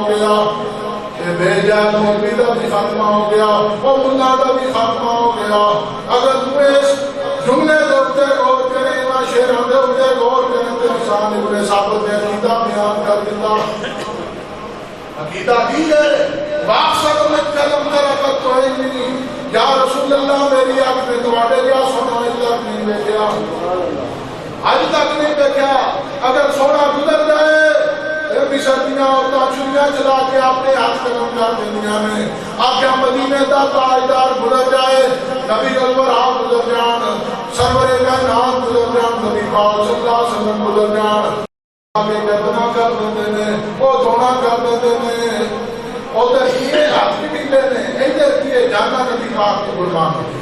گیا، بے جان مولوی کا بھی خاتمہ ہو گیا اور ملا کا بھی خاتمہ ہو گیا۔ اگر تمہیں اس جملے دوتے غور کریں، نہ شیران دوتے غور کریں تو انسان ابن ثابت نے عقیدہ بیان کر دیتا۔ عقیدہ کی ہے واقصر میں کلم ترکت تو ہے نہیں، یا رسول اللہ میری آنکھ میں تمہارے کیا سونا آج تک نہیں دیکھا، آج تک نہیں دیکھا۔ اگر سونا گزر جائے بھی سردیاں ہوتا چڑیاں چلا کے اپنے ہاتھ قدم کر دنیا میں آگیا مدینے دا تاجدار گزر جائے، نبی الور آپ گزر جان، سرور کائنات گزر جان، نبی پاک صلی اللہ علیہ وسلم گزر جان، آگے گردنا کر دیتے ہیں، وہ دھونا کر دیتے ہیں، ادھر یہ ہاتھ بھی ڈلے نے، ادھر کیے جانا نبی پاک کو قربان ہوتے ہیں۔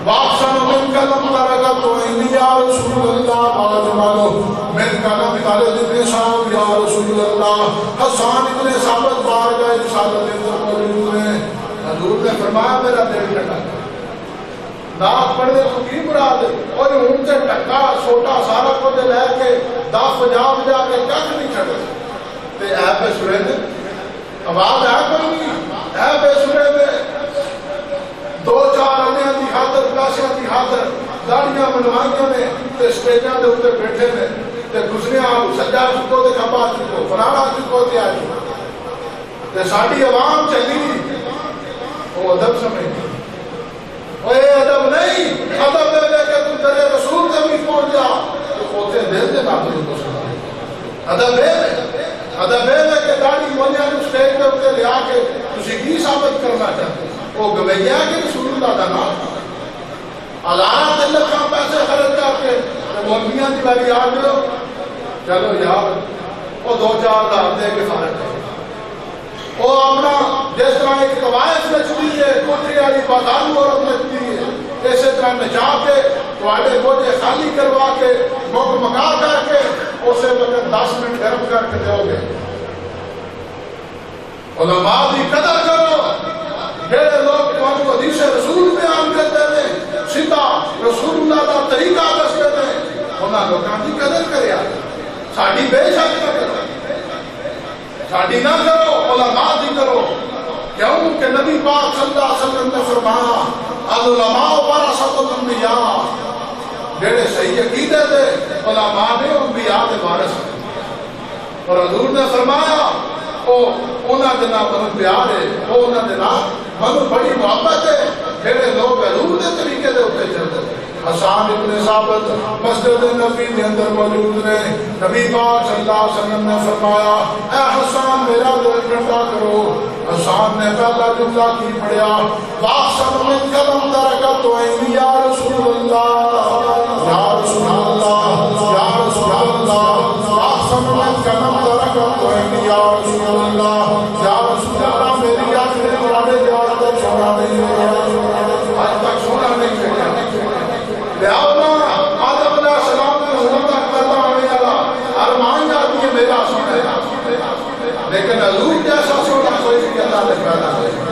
واقسم من کلم ترکت تو اینی یا رسول اللہ باز مانو من کلم خالد ابن صاحب یا رسول اللہ، حسان ابن ثابت بارگاہ رسالت اندر موجود ہیں۔ حضور نے فرمایا میرا دل ٹھنڈا کر، ناک پڑھنے کو کی مراد اور ان سے ٹکا چھوٹا سارا کو دل ہے کہ داف بجا بجا کے کچھ نہیں چھڑے تے اے بے سورے نے آواز ہے کوئی نہیں، اے بے سورے نے دو چار انیاں دی خاطر پیسیاں دی خاطر داڑیاں بنوائیاں نے تے سٹیجاں دے اوپر بیٹھے نے تے گزریاں سجا چکو تے کھبا چکو فلانا چکو تے آ چکو تے ساڈی عوام چلی وہ ادب سمجھتی، وہ یہ ادب نہیں، ادب دے لے کے تو تیرے رسول سے بھی پہنچ جا تو اوتے دل دے ناطے کو سنا۔ ادب ہے کہ داڑھی مولیاں نوں سٹیج دے اوپر لے آ کے تسی کی ثابت کرنا چاہتے وہ گویا کہ رسول اللہ کا نام ہزارہ دلت کا پیسے خرچ کر کے مولویاں کی باری آ گئے، چلو یار وہ دو چار ہزار دے کے فارغ کر وہ اپنا جس طرح ایک قواعد نچتی ہے کوٹھی والی بازارو عورت نچتی ہے اسی طرح نچا کے تھوڑے بوجھے خالی کروا کے مک مکا کر کے اسے وقت 10 منٹ گرم کر کے دو گے۔ علماء کی قدر کرو، جڑے لوگ تمہیں حدیث رسول بیان کرتے ہیں، سیدھا رسول اللہ کا طریقہ دستے ہیں، انہاں لوگاں کی قدر کریا، ساڈی بے شک نہ کرو، ساڈی نہ کرو، علماء دی کرو۔ کیوں کہ نبی پاک صلی اللہ علیہ وسلم نے فرمایا العلماء ورثۃ الانبیاء، جڑے صحیح عقیدے دے علماء نے انبیاء دے وارث ہیں، اور حضور نے فرمایا انہاں دے نال منوں پیار ہے، انہاں دے نال منوں بڑی محبت ہے جڑے لوگ حضور دے طریقے دے اوپر چلدے۔ حسان ابن ثابت مسجد نبی دے اندر موجود نے، نبی پاک صلی اللہ علیہ وسلم نے فرمایا اے حسان میرا دل ٹھنڈا کرو۔ حسان نے پہلا جملہ کی پڑھیا واقسم من کلم ترکت تو اینی یا رسول اللہ یا رسول اللہ یا رسول اللہ، واقسم من کلم ترکت تو اینی یا رسول اللہ یا رسول اللہ، میری آنکھ نے تمہارے جواب تک چھوڑا نہیں ہے، آج تک چھوڑا نہیں ہے۔ لہذا آدم علیہ السلام نے حضور تک پیدا ہونے والا ارمان جاتی ہے میرا سونا ہے، لیکن حضور جیسا سونا کوئی بھی اللہ نے پیدا نہیں۔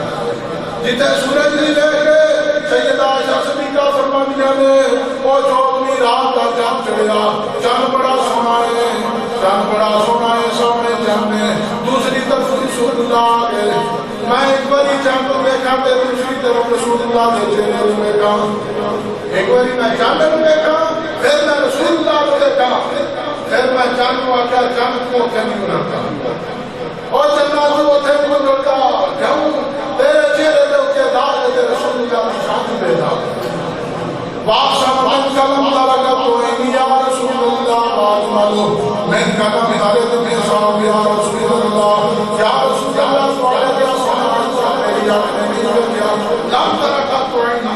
جتنے سورج نہیں لے کے سیدہ عائشہ صدیقہ فرمانیاں نے وہ 14ویں رات کا چاند چڑھیا، چاند بڑا سونا ہے، چاند بڑا سونا ہے سامنے چاند ہے، دوسری طرف رسول اللہ کے میں ایک باری چاند کو دیکھا تے دوسری طرف رسول اللہ کے چہرے کو دیکھا، ایک باری میں چاند کو دیکھا پھر میں رسول اللہ کو دیکھا، پھر میں چاند کو آکیا چاند کو کہیں بناتا اور چندہ تو اتھے کو لڑتا کیوں تیرے چہرے دے کے داغ دے رسول اللہ کی شان پیدا۔ واقسم من کلم ترکت تو اینی یا رسول اللہ باز مانو من کلم خالد ابن صاحب یا رسول اللہ یا رسول اللہ تمہارے کیا سونا میری آنکھ نے نہیں دیکھا، لم ترکت تو اینی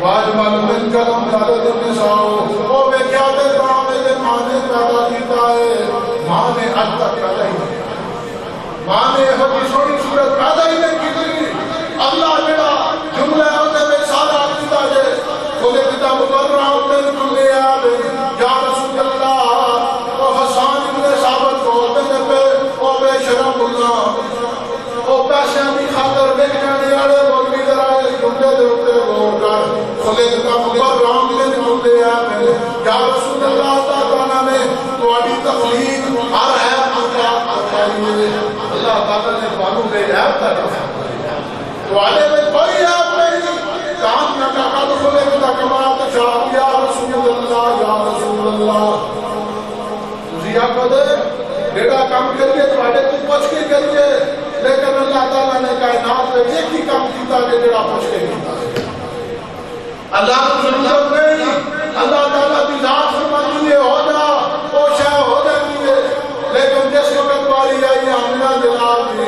واجمل من کلم خالد ابن صاحب، وہ ویکھیا تے ڈرامے دے ماں نے پیدا کیتا ہے، ماں نے اج تک پیدا ہی نہیں، ماں نے یہ سونی صورت پیدا ہی نہیں کی۔ اللہ جڑا جملہ ہوتے میں سارا عقیدہ ہے کھولے کتاب مقررہ من کل یاد یا رسول اللہ، وہ حسان ابن ثابت کو ہوتے پہ وہ بے شرم اللہ وہ پیسے کی خاطر دیکھ جانے والے مولوی ذرا اس جملے دے اوپر غور کر کھولے کتاب مقررہ من کل یاد یا رسول اللہ تعالیٰ نے تمہاری تخلیق ہر ہے اللہ عیب کا وعدے میں کوئی عیب نہیں کام نہ کہا تو کھلے میں کما تشاء یا رسول اللہ یا رسول اللہ تسی آکھو دے جڑا کام کریے تو وعدے تو پوچھ کے کریے لیکن اللہ تعالیٰ نے کائنات میں ایک ہی کام کیتا کہ جڑا پوچھ کے کیتا اللہ کو ضرورت نہیں اللہ تعالیٰ کی ذات فرماتی ہے ہو جا وہ شے ہو جاتی ہے لیکن جس وقت باری آئی آمنہ دلال بھی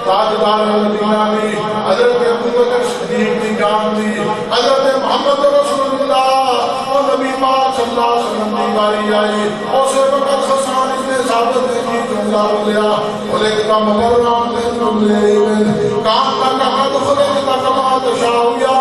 تاجدار مدینہ بھی حضرت ابو بکر صدیق کی جان دی حضرت محمد رسول اللہ اور نبی پاک صلی اللہ علیہ وسلم کی باری آئی اسے وقت حسان ابن ثابت نے کی جملہ بولیا بولے کہ مگر رام دن جملے کام کا کہا تو خلے کہ کما تشاء یا